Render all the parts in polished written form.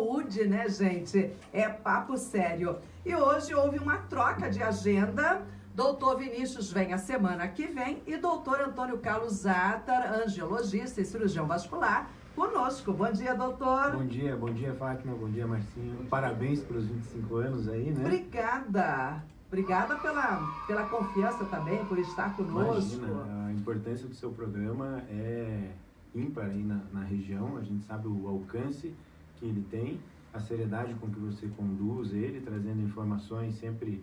saúde, né, gente? É papo sério. E hoje houve uma troca de agenda. Doutor Vinícius vem a semana que vem e doutor Antônio Carlos Zatar, angiologista e cirurgião vascular, conosco. Bom dia, doutor. Bom dia, Fátima, bom dia, Marcinho. Parabéns pelos 25 anos aí, né? Obrigada. Obrigada pela confiança também, por estar conosco. Imagina, a importância do seu programa é ímpar aí na região. A gente sabe o alcance que ele tem, a seriedade com que você conduz ele, trazendo informações sempre,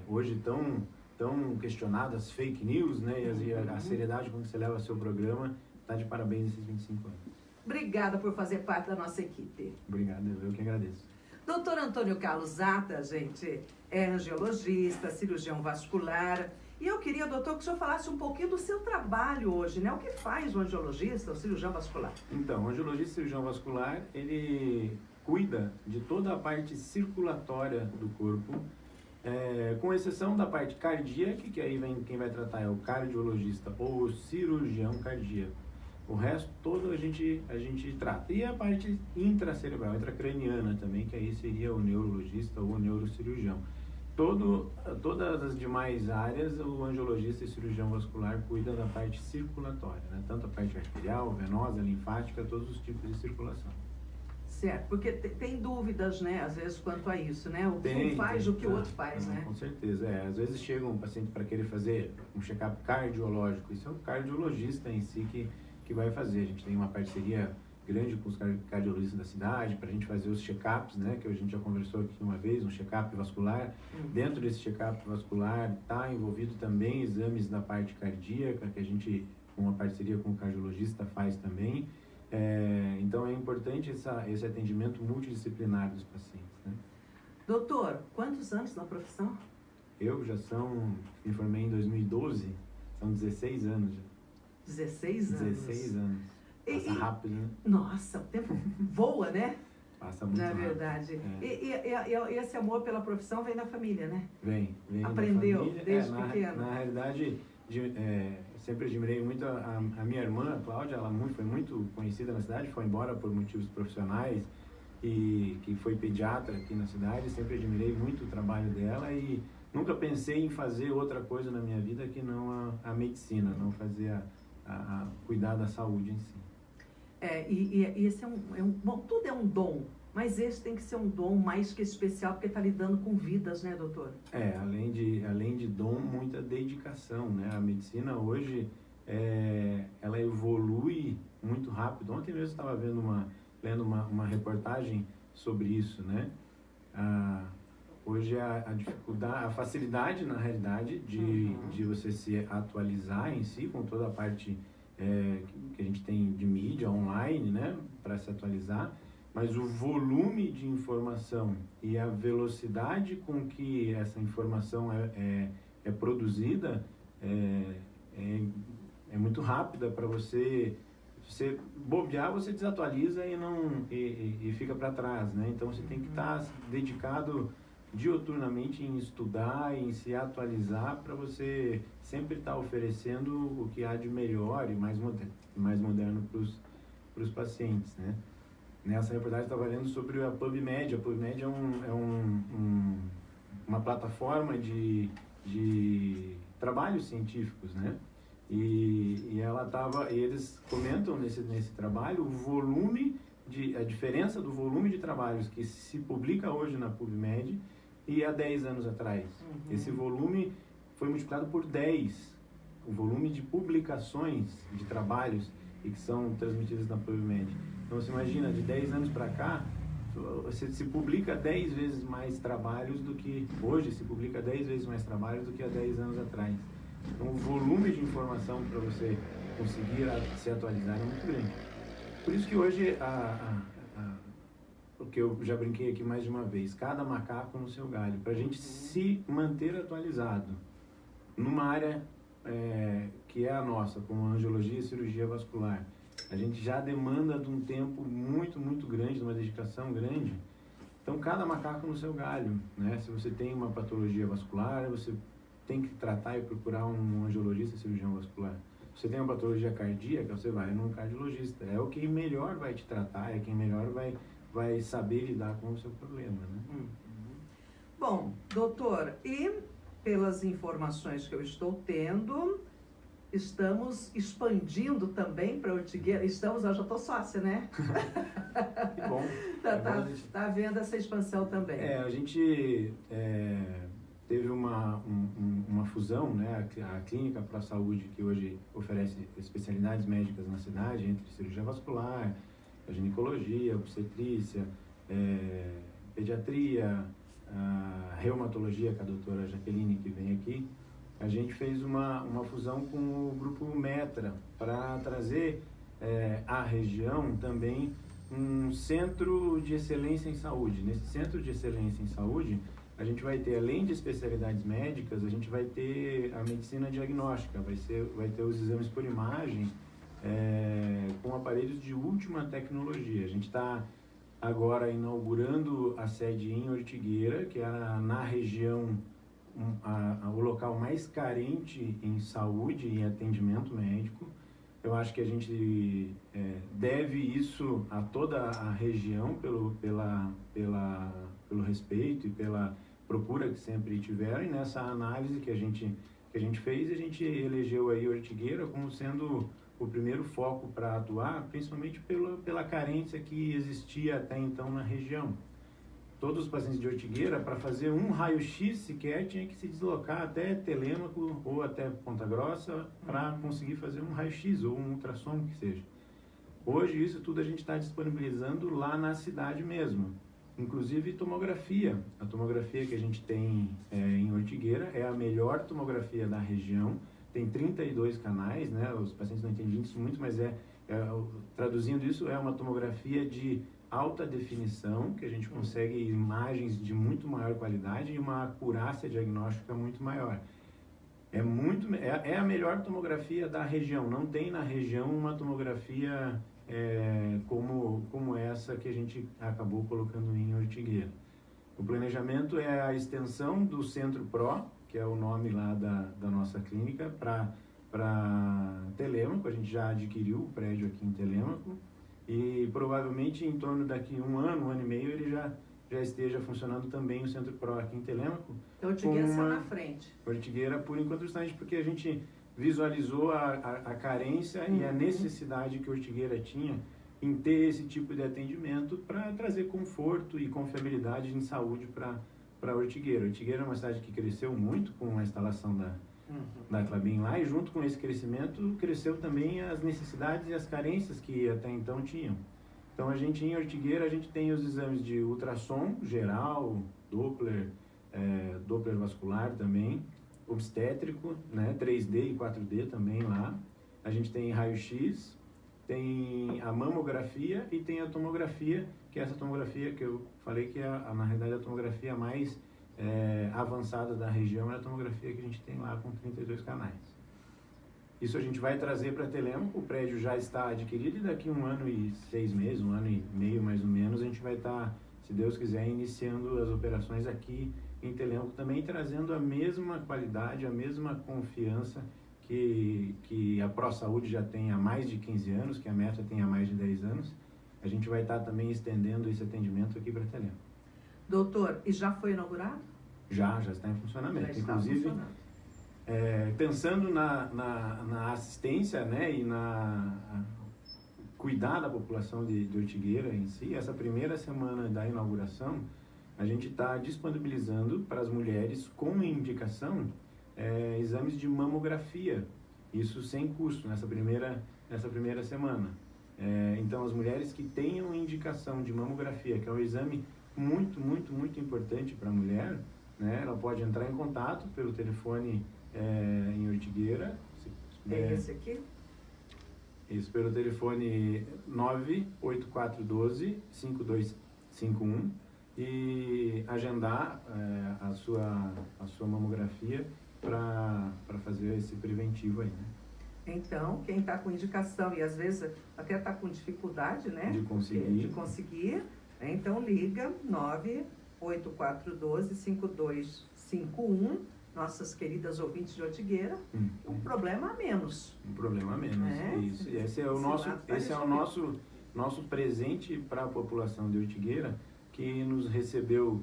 hoje tão questionadas, fake news, né? E a seriedade com que você leva o seu programa, está de parabéns nesses 25 anos. Obrigada por fazer parte da nossa equipe. Obrigado, eu que agradeço. Doutor Antônio Carlos Zatar, gente, é angiologista, cirurgião vascular. E eu queria, doutor, que o senhor falasse um pouquinho do seu trabalho hoje, né? O que faz o angiologista, o cirurgião vascular? Então, o angiologista e cirurgião vascular, ele cuida de toda a parte circulatória do corpo, com exceção da parte cardíaca, que aí quem vai tratar é o cardiologista ou o cirurgião cardíaco. O resto todo a gente trata. E a parte intracerebral, intracraniana também, que aí seria o neurologista ou o neurocirurgião. Todas as demais áreas, o angiologista e cirurgião vascular cuida da parte circulatória, né? Tanto a parte arterial, venosa, linfática, todos os tipos de circulação. Certo, porque tem dúvidas, né, às vezes, quanto a isso, né? O que um faz, o que o outro faz, né? Com certeza, às vezes chega um paciente para querer fazer um check-up cardiológico, isso é o cardiologista em si que vai fazer. A gente tem uma parceria grande com os cardiologistas da cidade para a gente fazer os check-ups, né, que a gente já conversou aqui uma vez, um check-up vascular. Dentro desse check-up vascular está envolvido também exames da parte cardíaca, que a gente, com uma parceria com o cardiologista, faz também. Então é importante esse atendimento multidisciplinar dos pacientes, né? Doutor, quantos anos na profissão? Eu me formei em 2012, são 16 anos já. 16 anos? 16 anos. Passa rápido, né? Nossa, o tempo voa, né? Passa muito rápido. Na verdade. E esse amor pela profissão vem da família, né? Vem Aprendeu da família. desde pequeno. Na realidade, sempre admirei muito a minha irmã, a Cláudia. Ela foi muito conhecida na cidade, foi embora por motivos profissionais e que foi pediatra aqui na cidade. Sempre admirei muito o trabalho dela e nunca pensei em fazer outra coisa na minha vida que não a medicina, não fazer cuidar da saúde em si. E esse bom, tudo é um dom, mas esse tem que ser um dom mais que especial, porque está lidando com vidas, né, doutor? Além de dom, muita dedicação, né? A medicina hoje, ela evolui muito rápido. Ontem mesmo eu estava lendo uma reportagem sobre isso, né? Hoje a dificuldade, a facilidade, na realidade, de você se atualizar em si, com toda a parte que a gente tem de mídia online, né, para se atualizar, mas o volume de informação e a velocidade com que essa informação é produzida é muito rápida para você. Se você bobear, você desatualiza e fica para trás, né? Então você tem que estar dedicado diuturnamente em estudar, em se atualizar, para você sempre estar oferecendo o que há de melhor e mais moderno para os pacientes, né? Nessa reportagem estava lendo sobre a PubMed. A PubMed é uma plataforma de trabalhos científicos, né? E eles comentam nesse trabalho a diferença do volume de trabalhos que se publica hoje na PubMed e há 10 anos atrás. Esse volume foi multiplicado por 10, o volume de publicações de trabalhos que são transmitidas na PubMed. Então você imagina, de 10 anos para cá, se publica 10 vezes mais trabalhos do que hoje, se publica 10 vezes mais trabalhos do que há 10 anos atrás. Então o volume de informação para você conseguir se atualizar é muito grande. Por isso que hoje o que eu já brinquei aqui mais de uma vez, cada macaco no seu galho, para a gente se manter atualizado numa área que é a nossa, como angiologia e cirurgia vascular. A gente já demanda de um tempo muito, muito grande, de uma dedicação grande. Então, cada macaco no seu galho, né? Se você tem uma patologia vascular, você tem que tratar e procurar um angiologista, cirurgião vascular. Se você tem uma patologia cardíaca, você vai num cardiologista. É o que melhor vai te tratar, é quem melhor vai vai saber lidar com o seu problema, né? Bom, doutor, e pelas informações que eu estou tendo, estamos expandindo também para Ortigueira. Estamos, eu já estou sócia, né? Que bom. Tá vendo essa expansão também. A gente teve uma fusão, né? A Clínica Pro Saúde, que hoje oferece especialidades médicas na cidade, entre cirurgia vascular, a ginecologia, obstetrícia, pediatria, a reumatologia, com a doutora Jaqueline, que vem aqui. A gente fez uma fusão com o grupo Metra para trazer à região também um centro de excelência em saúde. Nesse centro de excelência em saúde, a gente vai ter, além de especialidades médicas, a gente vai ter a medicina diagnóstica, vai ter os exames por imagem com aparelhos de última tecnologia. A gente está agora inaugurando a sede em Ortigueira, que é na região o local mais carente em saúde e atendimento médico. Eu acho que a gente deve isso a toda a região pelo respeito e pela procura que sempre tiveram, e nessa análise que a gente fez, a gente elegeu aí Ortigueira como sendo o primeiro foco para atuar, principalmente pela carência que existia até então na região. Todos os pacientes de Ortigueira, para fazer um raio-x sequer, tinha que se deslocar até Telêmaco ou até Ponta Grossa para conseguir fazer um raio-x ou um ultrassom, que seja. Hoje, isso tudo a gente está disponibilizando lá na cidade mesmo. Inclusive tomografia. A tomografia que a gente tem em Ortigueira é a melhor tomografia da região. Tem 32 canais, né? Os pacientes não entendem isso muito, mas traduzindo isso, é uma tomografia de alta definição, que a gente consegue imagens de muito maior qualidade e uma acurácia diagnóstica muito maior. É a melhor tomografia da região. Não tem na região uma tomografia como essa que a gente acabou colocando em Ortigueira. O planejamento é a extensão do Centro Pro, que é o nome lá da nossa clínica, para Telêmaco. A gente já adquiriu o prédio aqui em Telêmaco e provavelmente em torno daqui um ano e meio, ele já esteja funcionando também o Centro Pro aqui em Telêmaco. Então, Ortigueira está na frente. Ortigueira, por enquanto, está porque a gente visualizou a carência e a necessidade que Ortigueira tinha em ter esse tipo de atendimento para trazer conforto e confiabilidade em saúde para Ortigueira. Ortigueira é uma cidade que cresceu muito com a instalação da Klabin lá, e junto com esse crescimento, cresceu também as necessidades e as carências que até então tinham. Então, a gente em Ortigueira, a gente tem os exames de ultrassom geral, Doppler vascular também, obstétrico, né, 3D e 4D também lá. A gente tem raio-x, tem a mamografia e tem a tomografia, que é essa tomografia que eu falei que na realidade a tomografia mais avançada da região é a tomografia que a gente tem lá com 32 canais. Isso a gente vai trazer para Telêmaco. O prédio já está adquirido e daqui 1 ano e 6 meses, 1 ano e meio mais ou menos, a gente vai estar, se Deus quiser, iniciando as operações aqui em Telêmaco, também trazendo a mesma qualidade, a mesma confiança que a ProSaúde já tem há mais de 15 anos, que a Metra tem há mais de 10 anos. A gente vai estar também estendendo esse atendimento aqui para Telêmaco. Doutor, e já foi inaugurado? Já está em funcionamento. Já está inclusive, funcionando. Pensando na assistência, né, e cuidar da população de Ortigueira em si, essa primeira semana da inauguração, a gente está disponibilizando para as mulheres com indicação exames de mamografia, isso sem custo, nessa primeira semana. Então, as mulheres que tenham indicação de mamografia, que é um exame muito, muito, muito importante para a mulher, né, ela pode entrar em contato pelo telefone em Ortigueira. Esse aqui? Isso, pelo telefone 98412-5251 e agendar a sua mamografia para fazer esse preventivo aí, né? Então, quem está com indicação e às vezes até está com dificuldade, né? De conseguir, então liga 98412-5251, nossas queridas ouvintes de Ortigueira, um problema a menos. Um problema a menos, isso. E esse é o nosso presente para a população de Ortigueira, que nos recebeu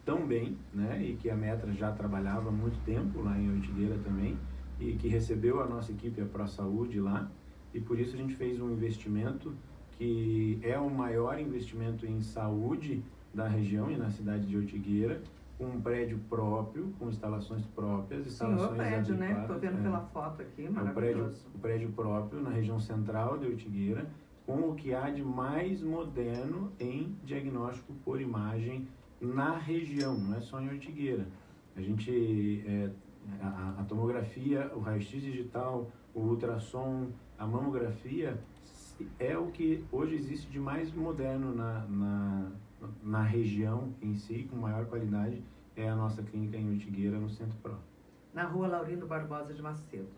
tão bem, né? E que a Metra já trabalhava há muito tempo lá em Ortigueira também, e que recebeu a nossa equipe, a ProSaúde lá, e por isso a gente fez um investimento que é o maior investimento em saúde da região e na cidade de Ortigueira, com um prédio próprio, com instalações próprias, instalações prédio, adequadas, né? Estou vendo pela foto aqui, maravilhoso. O prédio próprio na região central de Ortigueira, com o que há de mais moderno em diagnóstico por imagem na região, não é só em Ortigueira. A gente, a tomografia, o raio-x digital, o ultrassom, a mamografia é o que hoje existe de mais moderno na região em si, com maior qualidade, é a nossa clínica em Ortigueira, no Centro Pro. Na rua Laurindo Barbosa de Macedo.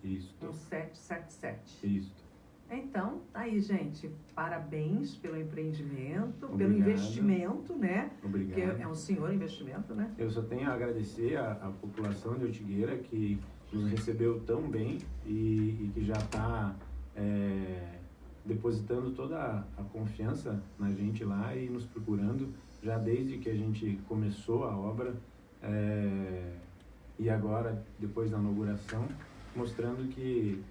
Isso. 1777. Isso. Então, tá aí, gente, parabéns pelo empreendimento, Obrigado. Pelo investimento, né? Obrigado. Porque é um senhor investimento, né? Eu só tenho a agradecer a população de Ortigueira, que nos recebeu tão bem e que já está depositando toda a confiança na gente lá e nos procurando já desde que a gente começou a obra e agora, depois da inauguração, mostrando que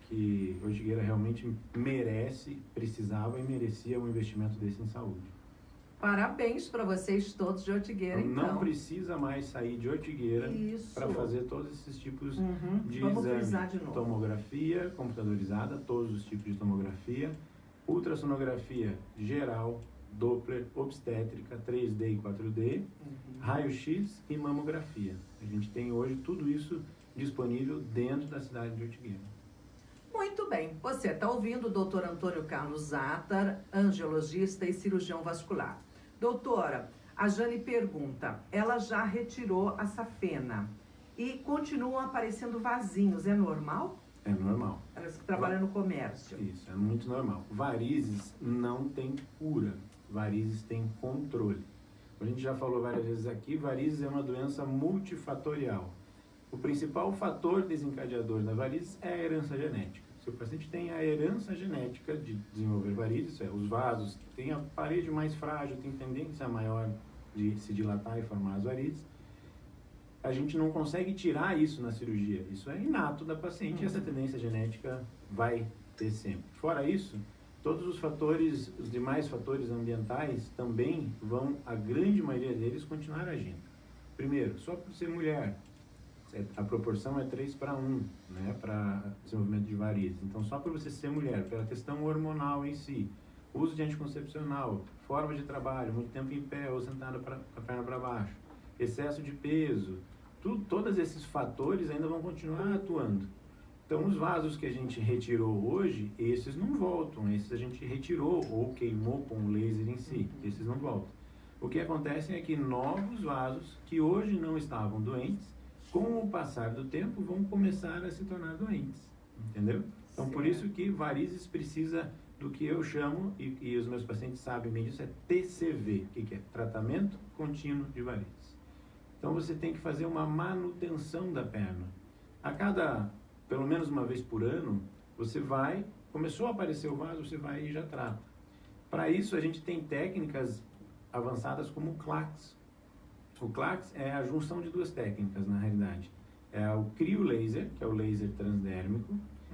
Ortigueira realmente merece, precisava e merecia um investimento desse em saúde. Parabéns para vocês todos de Ortigueira, então. Não precisa mais sair de Ortigueira para fazer todos esses tipos de Vamos exame. frisar de novo. Tomografia computadorizada, todos os tipos de tomografia, ultrassonografia geral, Doppler, obstétrica, 3D e 4D, raio-x e mamografia. A gente tem hoje tudo isso disponível dentro da cidade de Ortigueira. Muito bem. Você está ouvindo o Dr. Antônio Carlos Zatar, angiologista e cirurgião vascular. Doutora, a Jane pergunta, ela já retirou a safena e continuam aparecendo vasinhos, é normal? É normal. Elas que trabalham no comércio. Isso, é muito normal. Varizes não tem cura, varizes tem controle. A gente já falou várias vezes aqui, varizes é uma doença multifatorial. O principal fator desencadeador da varizes é a herança genética. Se o paciente tem a herança genética de desenvolver varizes, os vasos, tem a parede mais frágil, tem tendência maior de se dilatar e formar as varizes, a gente não consegue tirar isso na cirurgia. Isso é inato da paciente e essa tendência genética vai ter sempre. Fora isso, todos os fatores, os demais fatores ambientais também vão, a grande maioria deles, continuar agindo. Primeiro, só por ser mulher, a proporção é 3:1, né, para desenvolvimento de varizes. Então, só por você ser mulher, pela questão hormonal em si, uso de anticoncepcional, forma de trabalho, muito tempo em pé ou sentada com a perna para baixo, excesso de peso, todos esses fatores ainda vão continuar atuando. Então, os vasos que a gente retirou hoje, esses não voltam, esses a gente retirou ou queimou com o laser em si, esses não voltam. O que acontece é que novos vasos que hoje não estavam doentes, com o passar do tempo, vão começar a se tornar doentes, entendeu? Então, por isso que varizes precisa do que eu chamo, e os meus pacientes sabem bem disso, é TCV, que é Tratamento Contínuo de Varizes. Então, você tem que fazer uma manutenção da perna. A cada, pelo menos uma vez por ano, você vai, começou a aparecer o vaso, você vai e já trata. Para isso, a gente tem técnicas avançadas como o CLACS. O CLACS é a junção de duas técnicas, na realidade. É o criolaser, que é o laser transdérmico,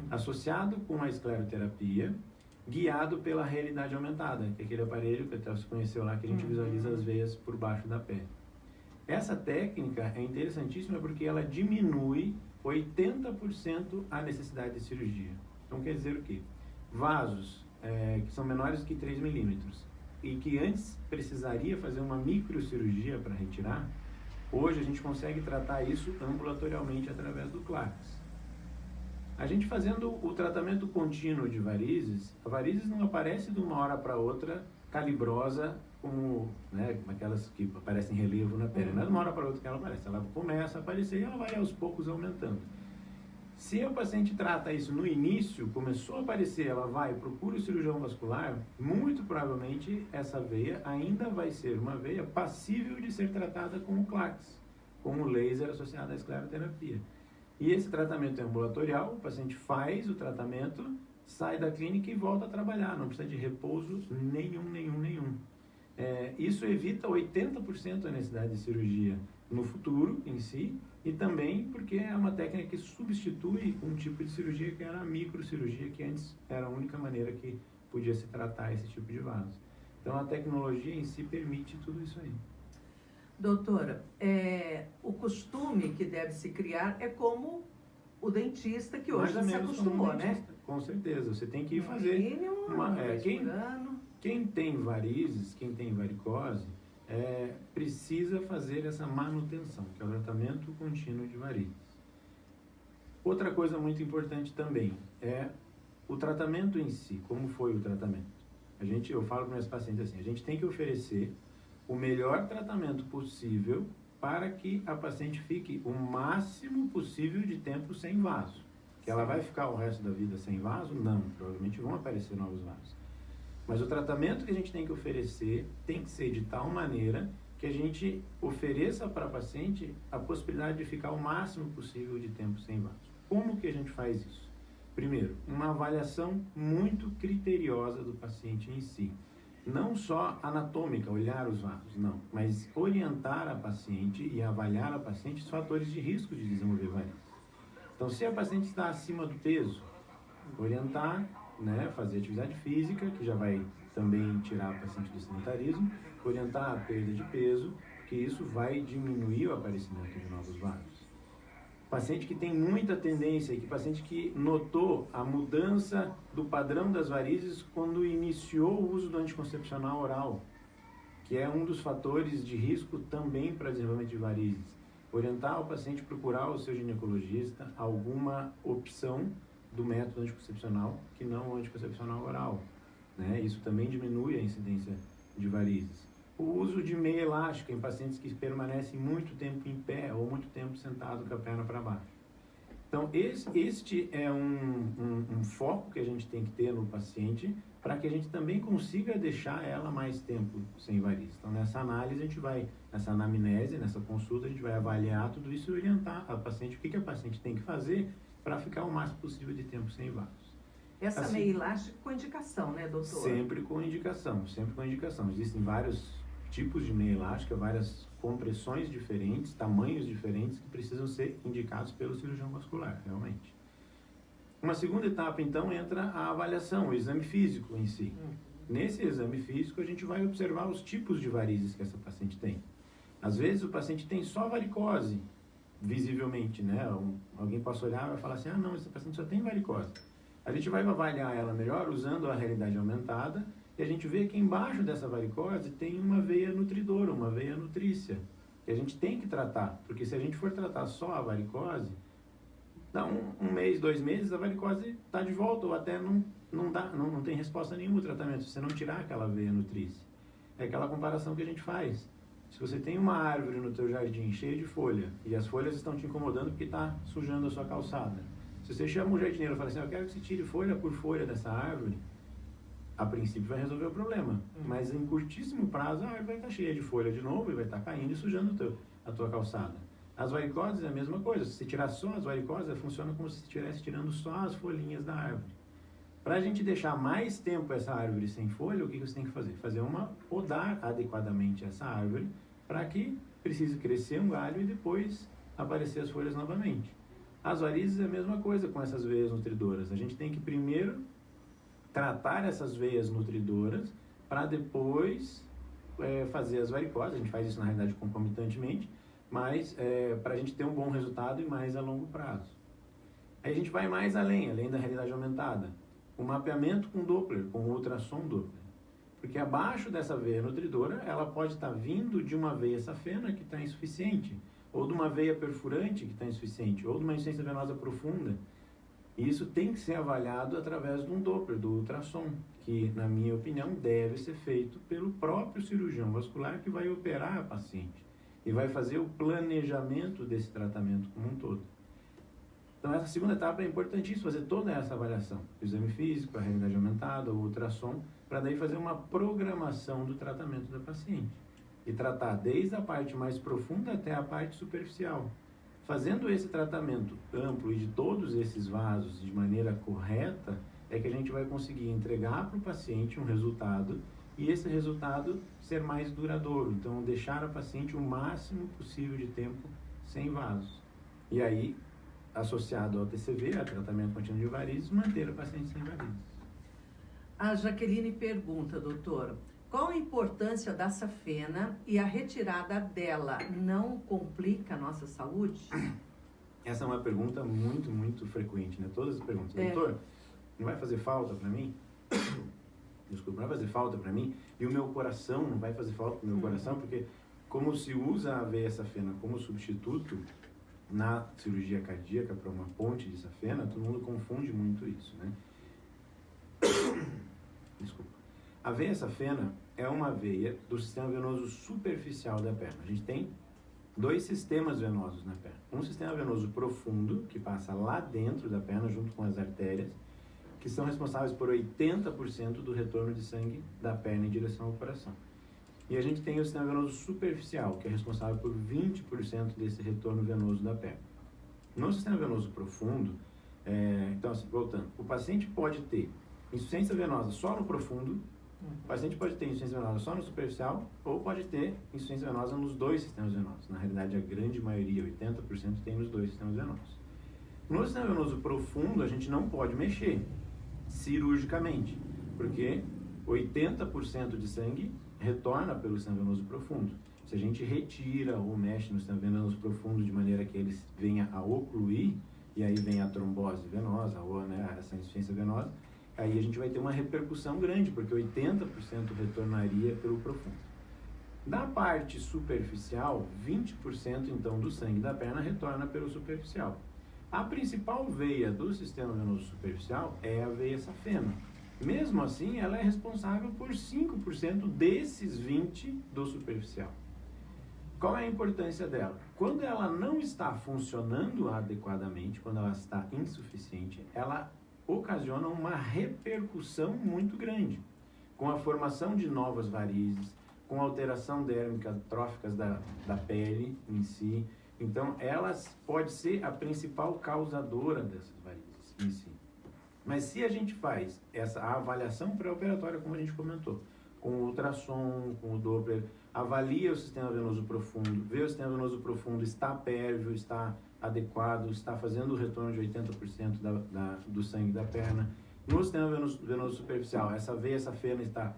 associado com a escleroterapia, guiado pela realidade aumentada, que é aquele aparelho que até você conheceu lá, que a gente visualiza as veias por baixo da pele. Essa técnica é interessantíssima porque ela diminui 80% a necessidade de cirurgia. Então, quer dizer o quê? Vasos que são menores que 3 milímetros, e que antes precisaria fazer uma microcirurgia para retirar, hoje a gente consegue tratar isso ambulatorialmente através do CLACS. A gente fazendo o tratamento contínuo de varizes, a varizes não aparece de uma hora para outra calibrosa, como aquelas que aparecem em relevo na pele. Não é de uma hora para outra que ela aparece, ela começa a aparecer e ela vai aos poucos aumentando. Se o paciente trata isso no início, começou a aparecer, ela vai, procura o cirurgião vascular, muito provavelmente essa veia ainda vai ser uma veia passível de ser tratada com o CLACS, com o laser associado à escleroterapia. E esse tratamento é ambulatorial, o paciente faz o tratamento sai da clínica e volta a trabalhar, não precisa de repouso nenhum. Isso evita 80% da necessidade de cirurgia no futuro em si, e também porque é uma técnica que substitui um tipo de cirurgia que era a microcirurgia, que antes era a única maneira que podia se tratar esse tipo de vaso. Então a tecnologia em si permite tudo isso aí. Doutora, o costume que deve se criar é como o dentista que hoje já se acostumou, né? Com certeza, você tem que ir fazer. Quem tem varizes, quem tem varicose, precisa fazer essa manutenção, que é o tratamento contínuo de varizes. Outra coisa muito importante também é o tratamento em si. Como foi o tratamento? Eu falo para meus pacientes assim, a gente tem que oferecer o melhor tratamento possível para que a paciente fique o máximo possível de tempo sem vaso. Que ela vai ficar o resto da vida sem vaso? Não, provavelmente vão aparecer novos vasos. Mas o tratamento que a gente tem que oferecer tem que ser de tal maneira que a gente ofereça para a paciente a possibilidade de ficar o máximo possível de tempo sem vaso. Como que a gente faz isso? Primeiro, uma avaliação muito criteriosa do paciente em si. Não só anatômica, olhar os vasos, não, mas orientar a paciente e avaliar a paciente os fatores de risco de desenvolver varizes. Então, se a paciente está acima do peso, orientar, fazer atividade física, que já vai também tirar a paciente do sedentarismo, orientar a perda de peso, que isso vai diminuir o aparecimento de novos vasos. Paciente que tem muita tendência, paciente que notou a mudança do padrão das varizes quando iniciou o uso do anticoncepcional oral, que é um dos fatores de risco também para desenvolvimento de varizes. Orientar o paciente a procurar o seu ginecologista alguma opção do método anticoncepcional que não o anticoncepcional oral. Isso também diminui a incidência de varizes. O uso de meia elástica em pacientes que permanecem muito tempo em pé ou muito tempo sentado com a perna para baixo. Então, este é um foco que a gente tem que ter no paciente para que a gente também consiga deixar ela mais tempo sem varizes. Então, nessa análise, nessa anamnese, nessa consulta, a gente vai avaliar tudo isso e orientar a paciente o que a paciente tem que fazer para ficar o máximo possível de tempo sem vasos. Essa meia elástica com indicação, né, doutor? Sempre com indicação. Existem vários tipos de meia elástica, várias compressões diferentes, tamanhos diferentes que precisam ser indicados pelo cirurgião vascular, realmente. Uma segunda etapa, então, entra a avaliação, o exame físico em si. Nesse exame físico, a gente vai observar os tipos de varizes que essa paciente tem. Às vezes, o paciente tem só varicose, visivelmente, alguém possa olhar e vai falar assim, não, essa paciente só tem varicose. A gente vai avaliar ela melhor usando a realidade aumentada, e a gente vê que embaixo dessa varicose tem uma veia nutridora, uma veia nutrícia, que a gente tem que tratar, porque se a gente for tratar só a varicose, dá um mês, 2 meses, a varicose está de volta, ou até não tem resposta nenhuma ao tratamento, se você não tirar aquela veia nutrícia. É aquela comparação que a gente faz. Se você tem uma árvore no teu jardim cheia de folha, e as folhas estão te incomodando porque está sujando a sua calçada, se você chama um jardineiro e fala assim, eu quero que você tire folha por folha dessa árvore, a princípio vai resolver o problema, mas em curtíssimo prazo a árvore vai estar cheia de folha de novo e vai estar caindo e sujando a tua calçada. As varicoses é a mesma coisa, se você tirar só as varicoses, funciona como se estivesse tirando só as folhinhas da árvore. Para a gente deixar mais tempo essa árvore sem folha, o que você tem que fazer? Podar adequadamente essa árvore para que precise crescer um galho e depois aparecer as folhas novamente. As varizes é a mesma coisa com essas veias nutridoras. A gente tem que primeiro tratar essas veias nutridoras para depois fazer as varicoses. A gente faz isso na realidade concomitantemente, mas para a gente ter um bom resultado e mais a longo prazo. Aí a gente vai mais além da realidade aumentada. O mapeamento com Doppler, com ultrassom Doppler. Porque abaixo dessa veia nutridora, ela pode estar vindo de uma veia safena que está insuficiente, ou de uma veia perfurante que está insuficiente, ou de uma insuficiência venosa profunda. E isso tem que ser avaliado através de um Doppler, do ultrassom, que, na minha opinião, deve ser feito pelo próprio cirurgião vascular que vai operar a paciente e vai fazer o planejamento desse tratamento como um todo. Então, essa segunda etapa é importantíssima, fazer toda essa avaliação, o exame físico, a realidade aumentada, o ultrassom, para daí fazer uma programação do tratamento da paciente e tratar desde a parte mais profunda até a parte superficial. Fazendo esse tratamento amplo e de todos esses vasos de maneira correta, é que a gente vai conseguir entregar para o paciente um resultado e esse resultado ser mais duradouro. Então, deixar a paciente o máximo possível de tempo sem vasos. E aí, associado ao TCV, a tratamento contínuo de varizes, manter a paciente sem varizes. A Jaqueline pergunta, doutor, qual a importância da safena e a retirada dela não complica a nossa saúde? Essa é uma pergunta muito, muito frequente, né? Todas as perguntas. Doutor, não vai fazer falta para mim? Desculpa, não vai fazer falta para mim? E o meu coração não vai fazer falta para o meu coração? Porque como se usa a veia safena como substituto na cirurgia cardíaca para uma ponte de safena, todo mundo confunde muito isso, né? Desculpa. A veia safena é uma veia do sistema venoso superficial da perna. A gente tem 2 sistemas venosos na perna. Um sistema venoso profundo, que passa lá dentro da perna, junto com as artérias, que são responsáveis por 80% do retorno de sangue da perna em direção ao coração. E a gente tem o sistema venoso superficial, que é responsável por 20% desse retorno venoso da perna. No sistema venoso profundo, então assim, voltando, o paciente pode ter insuficiência venosa só no profundo, o paciente pode ter insuficiência venosa só no superficial, ou pode ter insuficiência venosa nos 2 sistemas venosos. Na realidade, a grande maioria, 80%, tem nos 2 sistemas venosos. No sistema venoso profundo, a gente não pode mexer cirurgicamente, porque 80% de sangue retorna pelo sistema venoso profundo. Se a gente retira ou mexe no sistema venoso profundo de maneira que ele venha a ocluir, e aí vem a trombose venosa, ou essa insuficiência venosa, aí a gente vai ter uma repercussão grande, porque 80% retornaria pelo profundo. Da parte superficial, 20% então do sangue da perna retorna pelo superficial. A principal veia do sistema venoso superficial é a veia safena. Mesmo assim, ela é responsável por 5% desses 20% do superficial. Qual é a importância dela? Quando ela não está funcionando adequadamente, quando ela está insuficiente, ela ocasiona uma repercussão muito grande, com a formação de novas varizes, com alteração dérmica tróficas da pele em si. Então, elas pode ser a principal causadora dessas varizes em si. Mas se a gente faz a avaliação pré-operatória, como a gente comentou, com o ultrassom, com o Doppler, avalia o sistema venoso profundo, vê o sistema venoso profundo está pérvio, está adequado, está fazendo o retorno de 80% do sangue da perna. No sistema venoso superficial, essa veia safena está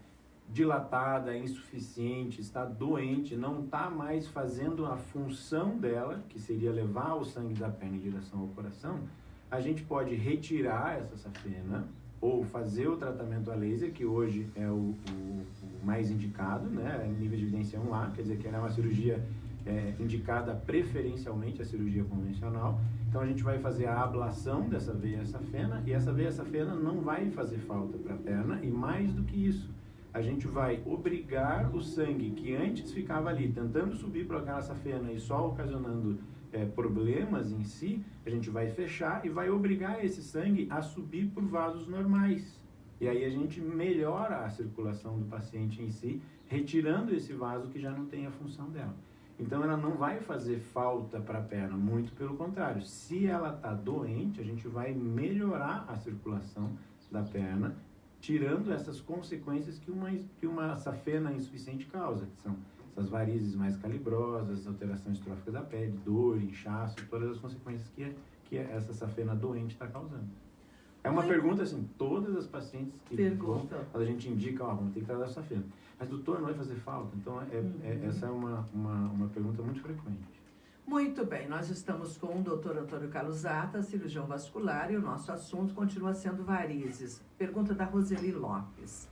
dilatada, insuficiente, está doente, não está mais fazendo a função dela, que seria levar o sangue da perna em direção ao coração, a gente pode retirar essa safena ou fazer o tratamento a laser, que hoje é o mais indicado, né? Nível de evidência 1A, quer dizer que ela é uma cirurgia indicada preferencialmente a cirurgia convencional. Então a gente vai fazer a ablação dessa veia safena, e essa veia safena não vai fazer falta para a perna, e mais do que isso, a gente vai obrigar o sangue que antes ficava ali tentando subir para aquela safena e só ocasionando problemas em si, a gente vai fechar e vai obrigar esse sangue a subir por vasos normais. E aí a gente melhora a circulação do paciente em si, retirando esse vaso que já não tem a função dela. Então ela não vai fazer falta para a perna, muito pelo contrário. Se ela está doente, a gente vai melhorar a circulação da perna, tirando essas consequências que uma safena insuficiente causa, que são essas varizes mais calibrosas, alterações tróficas da pele, dor, inchaço, todas as consequências que essa safena doente está causando. É uma pergunta assim, todas as pacientes que vão, a gente indica, vamos ter que tratar a safena. Mas doutor, não vai fazer falta? Então, essa é uma pergunta muito frequente. Muito bem, nós estamos com o Dr. Antônio Carlos Zata, cirurgião vascular, e o nosso assunto continua sendo varizes. Pergunta da Roseli Lopes.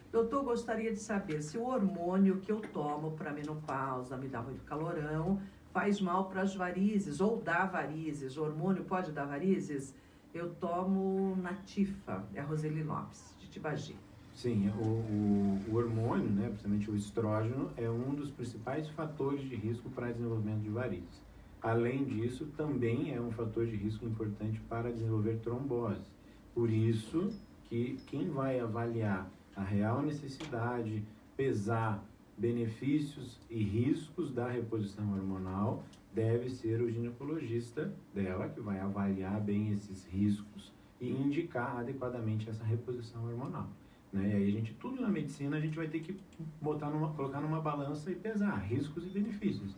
Doutor, gostaria de saber se o hormônio que eu tomo para menopausa, me dá muito calorão, faz mal para as varizes ou dá varizes. O hormônio pode dar varizes? Eu tomo Natifa, é a Roseli Lopes, de Tibagi. Sim, o hormônio, né, principalmente o estrógeno, é um dos principais fatores de risco para desenvolvimento de varizes. Além disso, também é um fator de risco importante para desenvolver trombose. Por isso que quem vai avaliar a real necessidade, pesar benefícios e riscos da reposição hormonal, deve ser o ginecologista dela, que vai avaliar bem esses riscos e indicar adequadamente essa reposição hormonal. Né? E aí tudo na medicina a gente vai ter que colocar numa balança e pesar riscos e benefícios.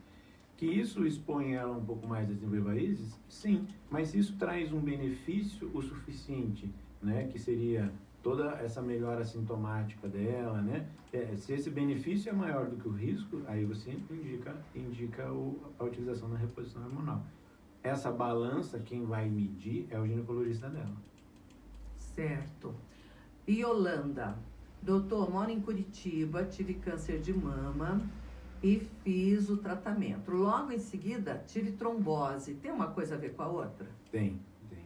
Que isso expõe ela um pouco mais a desenvolver varizes? Sim, mas se isso traz um benefício o suficiente, né? Que seria toda essa melhora sintomática dela, né? Se esse benefício é maior do que o risco, aí você indica a utilização da reposição hormonal. Essa balança, quem vai medir é o ginecologista dela. Certo. Yolanda, doutor, moro em Curitiba, tive câncer de mama e fiz o tratamento. Logo em seguida, tive trombose. Tem uma coisa a ver com a outra? Tem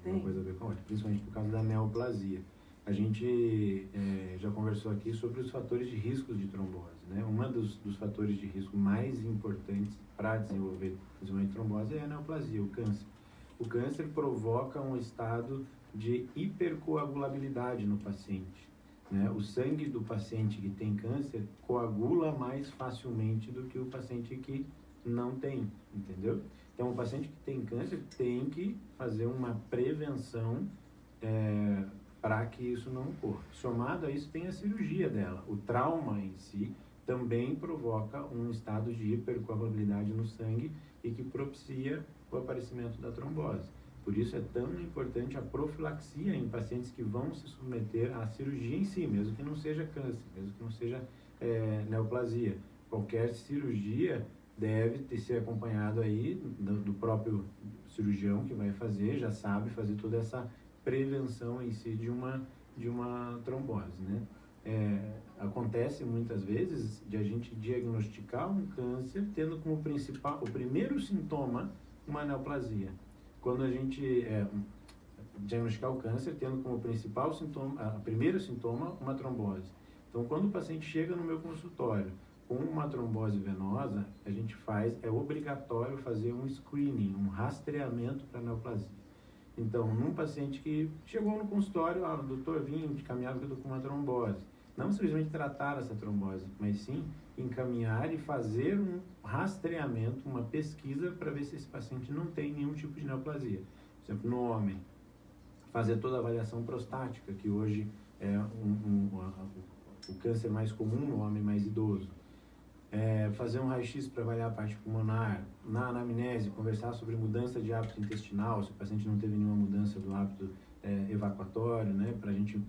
uma coisa a ver com a outra, principalmente por causa da neoplasia. A gente já conversou aqui sobre os fatores de risco de trombose, né? Um dos fatores de risco mais importantes para desenvolver trombose é a neoplasia, o câncer. O câncer provoca um estado de hipercoagulabilidade no paciente, né? O sangue do paciente que tem câncer coagula mais facilmente do que o paciente que não tem, entendeu? Então, o paciente que tem câncer tem que fazer uma prevenção para que isso não ocorra. Somado a isso, tem a cirurgia dela. O trauma em si também provoca um estado de hipercoagulabilidade no sangue e que propicia o aparecimento da trombose. Por isso é tão importante a profilaxia em pacientes que vão se submeter à cirurgia em si, mesmo que não seja câncer, mesmo que não seja neoplasia. Qualquer cirurgia deve ser acompanhado aí do próprio cirurgião que vai fazer, já sabe fazer toda essa prevenção em si de uma trombose, né? Acontece muitas vezes de a gente diagnosticar um câncer tendo como o primeiro sintoma uma neoplasia. Quando a gente diagnosticar o câncer tendo como principal sintoma, primeiro sintoma, uma trombose. Então, quando o paciente chega no meu consultório com uma trombose venosa, a gente é obrigatório fazer um screening, um rastreamento para neoplasia. Então, num paciente que chegou no consultório, doutor, vim de caminhada que eu estou com uma trombose. Não simplesmente tratar essa trombose, mas sim encaminhar e fazer um rastreamento, uma pesquisa para ver se esse paciente não tem nenhum tipo de neoplasia. Por exemplo, no homem, fazer toda a avaliação prostática, que hoje é o câncer mais comum no homem mais idoso. Fazer um raio-x para avaliar a parte pulmonar, na anamnese, conversar sobre mudança de hábito intestinal, se o paciente não teve nenhuma mudança do hábito evacuatório, né, para a gente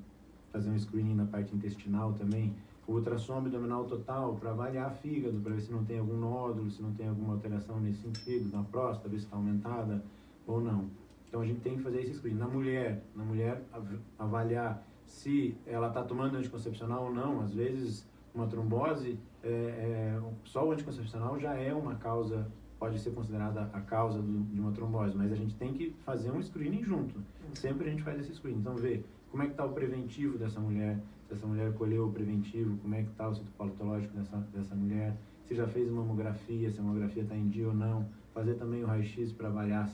fazer um screening na parte intestinal também, o ultrassom abdominal total para avaliar fígado, para ver se não tem algum nódulo, se não tem alguma alteração nesse sentido, na próstata, ver se está aumentada ou não. Então a gente tem que fazer esse screening. Na mulher avaliar se ela está tomando anticoncepcional ou não. Às vezes uma trombose, só o anticoncepcional já é uma causa, pode ser considerada a causa de uma trombose, mas a gente tem que fazer um screening junto. Sempre a gente faz esse screening. Então, ver como é que está o preventivo dessa mulher, se essa mulher colheu o preventivo, como é que está o citopatológico dessa mulher, se já fez mamografia, se a mamografia está em dia ou não. Fazer também o raio-x para avaliar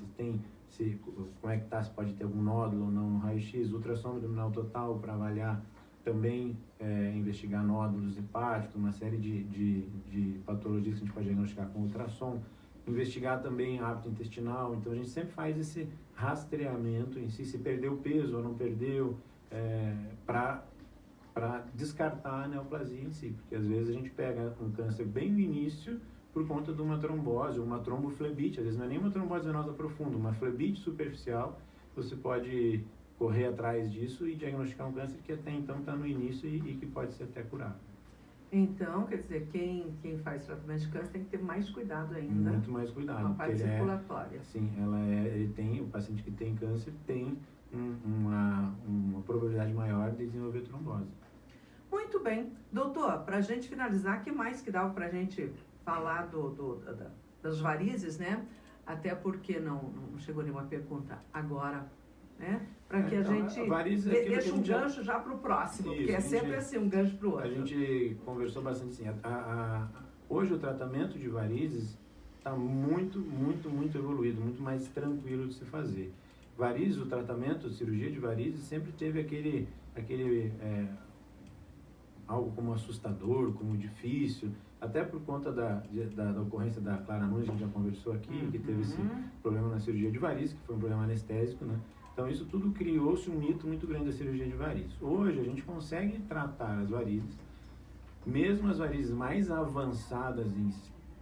como é que está, se pode ter algum nódulo ou não no raio-x. Ultrassom abdominal total para avaliar também, investigar nódulos hepáticos, uma série de patologias que a gente pode diagnosticar com ultrassom. Investigar também hábito intestinal. Então a gente sempre faz esse rastreamento em si, se perdeu peso ou não perdeu, para descartar a neoplasia em si, porque às vezes a gente pega um câncer bem no início por conta de uma trombose, uma tromboflebite. Às vezes não é nem uma trombose venosa profunda, uma flebite superficial. Você pode correr atrás disso e diagnosticar um câncer que até então está no início e que pode ser até curado. Então, quer dizer, quem faz tratamento de câncer tem que ter mais cuidado ainda. Muito mais cuidado. Com a parte circulatória. Sim, o paciente que tem câncer tem uma probabilidade maior de desenvolver trombose. Muito bem. Doutor, para a gente finalizar, o que mais que dava para a gente falar das varizes, né? Até porque não chegou nenhuma pergunta agora, né? Para que a gente deixe um gancho já para o próximo, porque é sempre assim, um gancho para o outro. A gente conversou bastante assim. Hoje o tratamento de varizes está muito, muito, muito evoluído, muito mais tranquilo de se fazer. Varizes, o tratamento, a cirurgia de varizes sempre teve aquele algo como assustador, como difícil, até por conta da ocorrência da Clara Nunes, a gente já conversou aqui, que teve esse problema na cirurgia de varizes, que foi um problema anestésico, né? Então, isso tudo criou-se um mito muito grande da cirurgia de varizes. Hoje, a gente consegue tratar as varizes, mesmo as varizes mais avançadas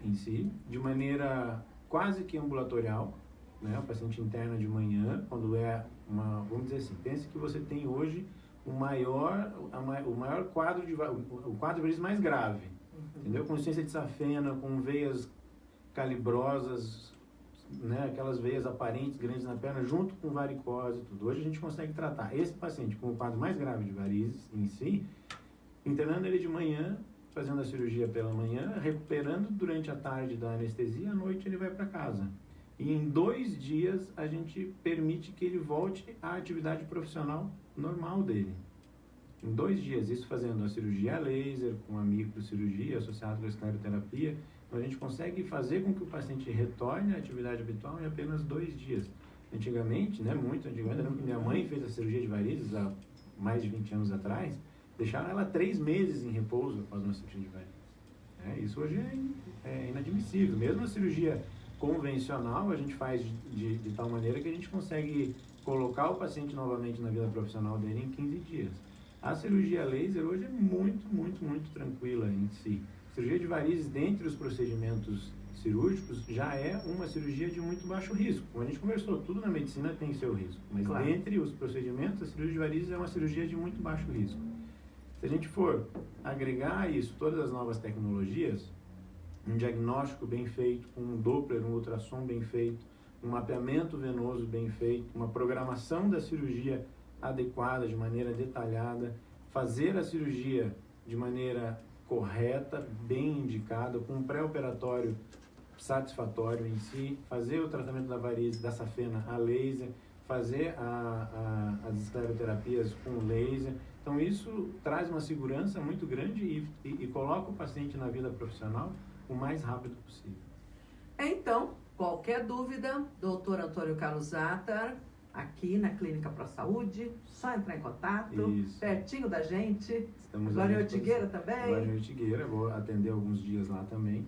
em si, de maneira quase que ambulatorial, né? O paciente interna de manhã, quando é vamos dizer assim, pense que você tem hoje o maior quadro o quadro de varizes mais grave, entendeu? Com insuficiência de safena, com veias calibrosas, né? Aquelas veias aparentes grandes na perna, junto com varicose e tudo. Hoje a gente consegue tratar esse paciente com o quadro mais grave de varizes em si, internando ele de manhã, fazendo a cirurgia pela manhã, recuperando durante a tarde da anestesia, à noite ele vai para casa. E em 2 dias a gente permite que ele volte à atividade profissional normal dele. Em 2 dias, isso fazendo a cirurgia a laser, com a microcirurgia associada com a escleroterapia, então a gente consegue fazer com que o paciente retorne à atividade habitual em apenas 2 dias. Antigamente, né, muito antigamente, eu lembro que minha mãe fez a cirurgia de varizes há mais de 20 anos atrás, deixaram ela 3 meses em repouso após uma cirurgia de varizes. Isso hoje é inadmissível. Mesmo a cirurgia convencional, a gente faz de tal maneira que a gente consegue colocar o paciente novamente na vida profissional dele em 15 dias. A cirurgia laser hoje é muito, muito, muito tranquila em si. A cirurgia de varizes, dentre os procedimentos cirúrgicos, já é uma cirurgia de muito baixo risco. Como a gente conversou, tudo na medicina tem seu risco. Mas claro, dentre os procedimentos, a cirurgia de varizes é uma cirurgia de muito baixo risco. Se a gente for agregar a isso todas as novas tecnologias, um diagnóstico bem feito, com um Doppler, um ultrassom bem feito, um mapeamento venoso bem feito, uma programação da cirurgia adequada, de maneira detalhada, fazer a cirurgia de maneira correta, bem indicada, com um pré-operatório satisfatório em si, fazer o tratamento da varize, da safena a laser, fazer as escleroterapias com laser. Então isso traz uma segurança muito grande e coloca o paciente na vida profissional o mais rápido possível. Então, qualquer dúvida, Dr. Antônio Carlos Zatter, aqui na Clínica Pro Saúde, só entrar em contato, Isso, pertinho da gente. Estamos agora em Ortigueira também. Agora em Ortigueira, vou atender alguns dias lá também.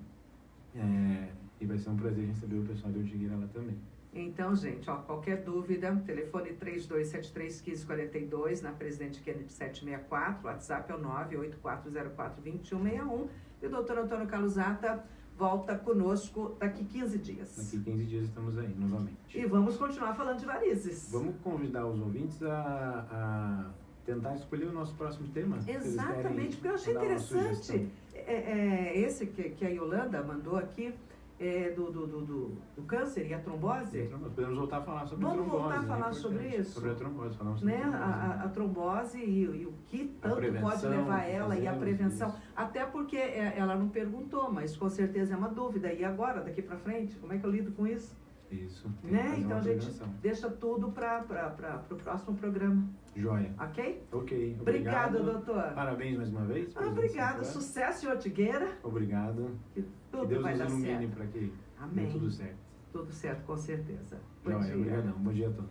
E vai ser um prazer receber o pessoal de Ortigueira lá também. Então, gente, qualquer dúvida, telefone 3273-1542, na Presidente Kennedy 764, WhatsApp é o 98404-2161. E o Dr. Antônio Carlos Zatter volta conosco daqui 15 dias. Daqui 15 dias estamos aí, novamente. E vamos continuar falando de varizes. Vamos convidar os ouvintes a tentar escolher o nosso próximo tema. Exatamente, porque eu achei interessante. Esse que a Yolanda mandou aqui, do câncer e a trombose. Podemos voltar a falar sobre a trombose. Vamos voltar a falar sobre isso. Sobre a trombose, falamos sobre a trombose e o que tanto pode levar ela e a prevenção. Isso. Até porque ela não perguntou, mas com certeza é uma dúvida. E agora, daqui para frente, como é que eu lido com isso? Isso. Né? Então a gente deixa tudo para o próximo programa. Joia. Ok? Ok. Obrigado, doutor. Parabéns mais uma vez. Obrigada. Sucesso em Ortigueira. Obrigado. Que tudo Deus vai nos dar ilumine certo. para que Amém. dê tudo certo. Tudo certo, com certeza. Joia. Obrigadão. Bom dia a todos.